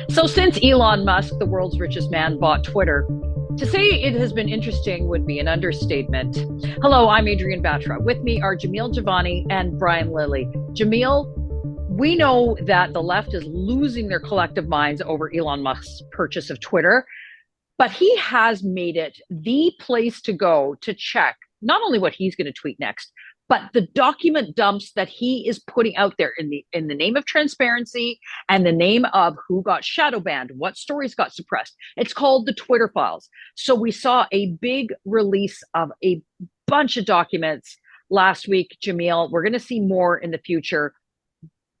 So, since Elon Musk, the world's richest man, bought Twitter, to say it has been interesting would be an understatement. Hello, I'm Adrienne Batra. With me are Jamil Javani and Brian Lilly. Jamil, we know that the left is losing their collective minds over Elon Musk's purchase of Twitter, but he has made it the place to go to check not only what he's going to tweet next, but the document dumps that he is putting out there in the name of transparency and the name of who got shadow banned, what stories got suppressed. It's called the Twitter files. So we saw a big release of a bunch of documents last week, Jamil. We're going to see more in the future.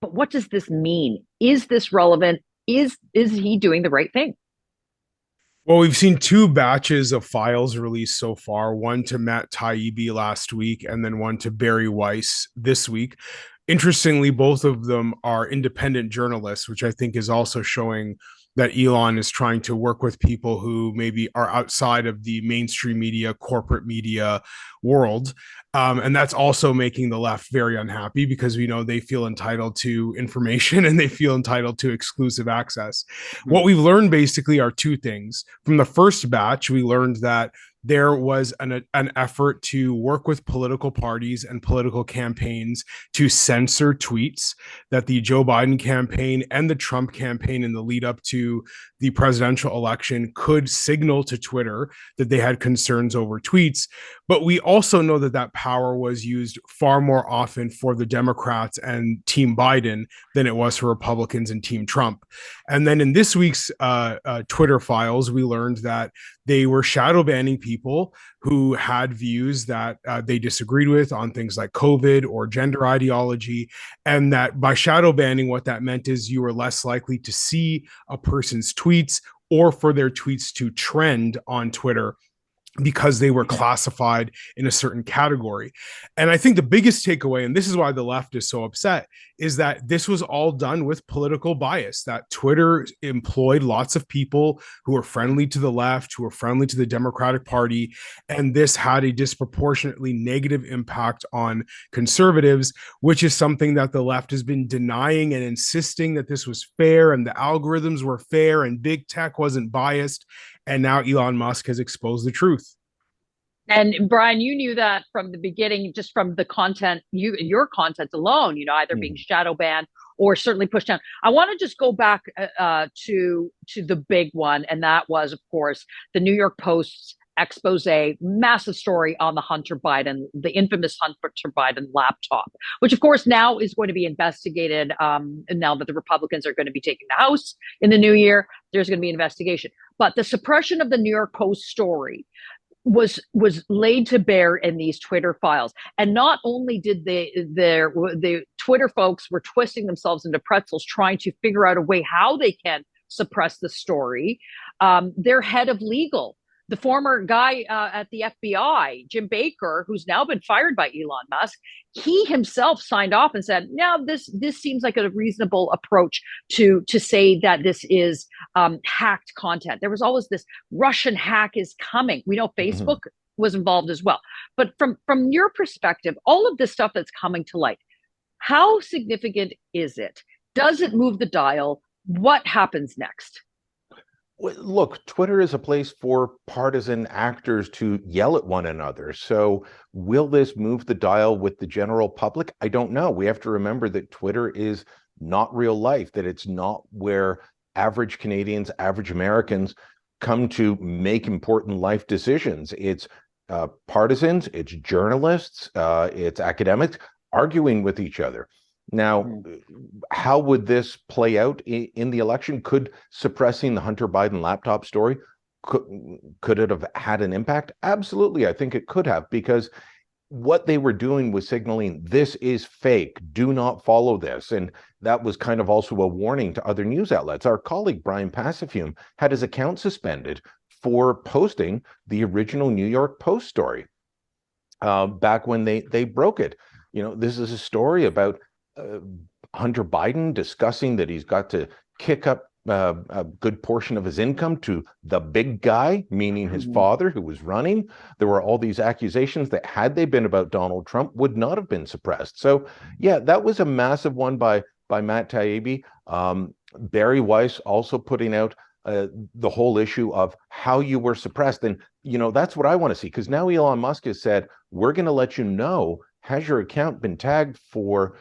But what does this mean? Is this relevant? Is he doing the right thing? Well, we've seen two batches of files released so far, one to Matt Taibbi last week and then one to Barry Weiss this week. Interestingly, both of them are independent journalists, which I think is also showing that Elon is trying to work with people who maybe are outside of the mainstream media, corporate media world. And that's also making the left very unhappy because we know they feel entitled to information and they feel entitled to exclusive access. Mm-hmm. What we've learned basically are two things. From the first batch, we learned that there was an effort to work with political parties and political campaigns to censor tweets, that the Joe Biden campaign and the Trump campaign in the lead up to the presidential election could signal to Twitter that they had concerns over tweets. But we also know that that power was used far more often for the Democrats and Team Biden than it was for Republicans and Team Trump. And then in this week's Twitter files, we learned that they were shadow banning people who had views that they disagreed with on things like COVID or gender ideology. And that by shadow banning, what that meant is you were less likely to see a person's tweets or for their tweets to trend on Twitter because they were classified in a certain category. And I think the biggest takeaway, and this is why the left is so upset, is that this was all done with political bias, that Twitter employed lots of people who are friendly to the left, who are friendly to the Democratic Party, and this had a disproportionately negative impact on conservatives, which is something that the left has been denying and insisting that this was fair and the algorithms were fair and big tech wasn't biased. And now Elon Musk has exposed the truth. And Brian, you knew that from the beginning, just from the content, your content alone, either being shadow banned or certainly pushed down. I want to just go back to the big one, and that was, of course, the New York Post's expose, massive story on the Hunter Biden, the infamous Hunter Biden laptop, which of course now is going to be investigated. Now that the Republicans are going to be taking the House in the new year, there's going to be an investigation. But the suppression of the New York Post story was laid to bear in these Twitter files. And not only did the Twitter folks were twisting themselves into pretzels trying to figure out a way how they can suppress the story, their head of legal, the former guy at the FBI, Jim Baker, who's now been fired by Elon Musk, he himself signed off and said, "No, this seems like a reasonable approach to say that this is hacked content." There was always this Russian hack is coming. We know Facebook was involved as well. But from your perspective, all of this stuff that's coming to light, how significant is it? Does it move the dial? What happens next? Look, Twitter is a place for partisan actors to yell at one another. So will this move the dial with the general public? I don't know. We have to remember that Twitter is not real life, that it's not where average Canadians, average Americans come to make important life decisions. It's partisans, it's journalists, it's academics arguing with each other. Now, how would this play out in the election? Could suppressing the Hunter Biden laptop story, could it have had an impact? Absolutely, I think it could have, because what they were doing was signaling this is fake, do not follow this. And that was kind of also a warning to other news outlets. Our colleague Brian Passafume had his account suspended for posting the original New York Post story back when they broke it. This is a story about Hunter Biden discussing that he's got to kick up a good portion of his income to the big guy, meaning his father, who was running. There were all these accusations that, had they been about Donald Trump, would not have been suppressed. So, yeah, that was a massive one by Matt Taibbi. Barry Weiss also putting out the whole issue of how you were suppressed. And, that's what I want to see, because now Elon Musk has said, we're going to let you know, has your account been tagged for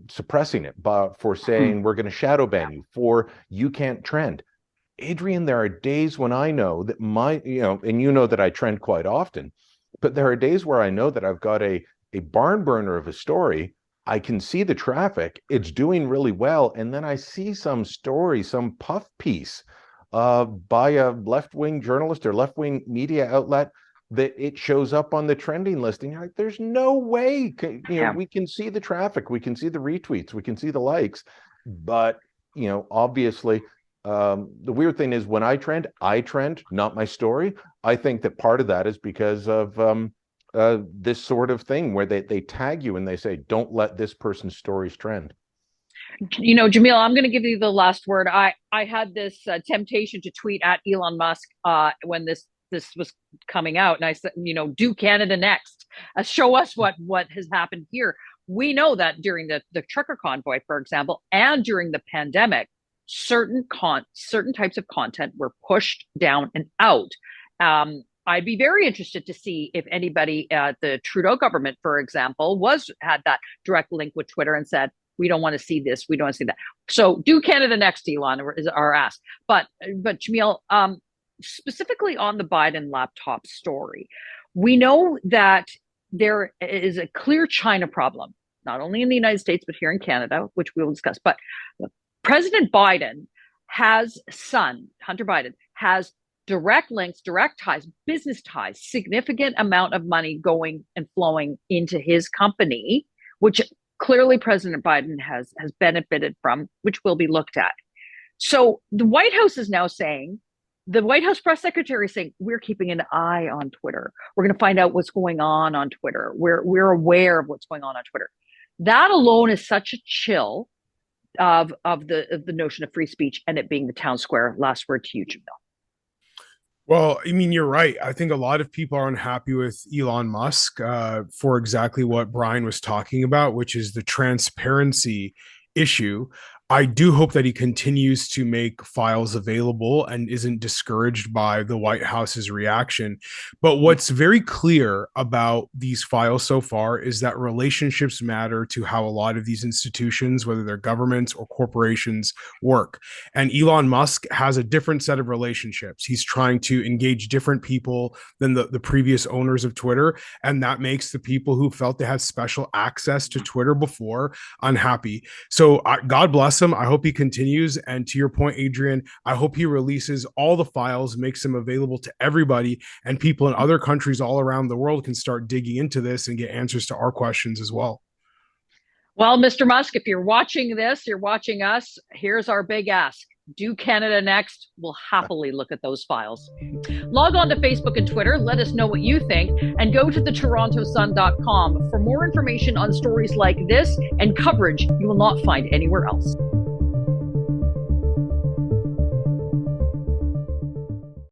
suppressing it, but for saying we're going to shadow ban you, for you can't trend. Adrian, there are days when I know that and that I trend quite often, but there are days where I know that I've got a barn burner of a story. I can see the traffic, it's doing really well. And then I see some story, some puff piece by a left-wing journalist or left-wing media outlet that it shows up on the trending list. And you're like, there's no way, we can see the traffic, we can see the retweets, we can see the likes. But, obviously, the weird thing is when I trend, not my story. I think that part of that is because of this sort of thing where they tag you and they say, don't let this person's stories trend. Jamil, I'm going to give you the last word. I had this temptation to tweet at Elon Musk when this was coming out, and I said, do Canada next. Show us what has happened here. We know that during the trucker convoy, for example, and during the pandemic, certain types of content were pushed down and out. I'd be very interested to see if anybody at the Trudeau government, for example, had that direct link with Twitter and said, we don't want to see this, we don't want to see that. So do Canada next, Elon, is our ask. But Jamil, specifically on the Biden laptop story, we know that there is a clear China problem, not only in the United States, but here in Canada, which we will discuss. But President Biden Hunter Biden, has direct links, direct ties, business ties, significant amount of money going and flowing into his company, which clearly President Biden has benefited from, which will be looked at. So the White House is now saying, the White House press secretary is saying, we're keeping an eye on Twitter. We're going to find out what's going on Twitter. We're aware of what's going on Twitter. That alone is such a chill of the notion of free speech and it being the town square. Last word to you, Jamil. Well, I mean, you're right. I think a lot of people are unhappy with Elon Musk for exactly what Brian was talking about, which is the transparency issue. I do hope that he continues to make files available and isn't discouraged by the White House's reaction. But what's very clear about these files so far is that relationships matter to how a lot of these institutions, whether they're governments or corporations, work. And Elon Musk has a different set of relationships. He's trying to engage different people than the previous owners of Twitter. And that makes the people who felt they had special access to Twitter before unhappy. So God bless him. I hope he continues. And to your point, Adrian, I hope he releases all the files, makes them available to everybody, and people in other countries all around the world can start digging into this and get answers to our questions as well. Well, Mr. Musk, if you're watching this, you're watching us, here's our big ask. Do Canada next. We'll happily look at those files. Log on to Facebook and Twitter. Let us know what you think. And go to thetorontosun.com for more information on stories like this and coverage you will not find anywhere else.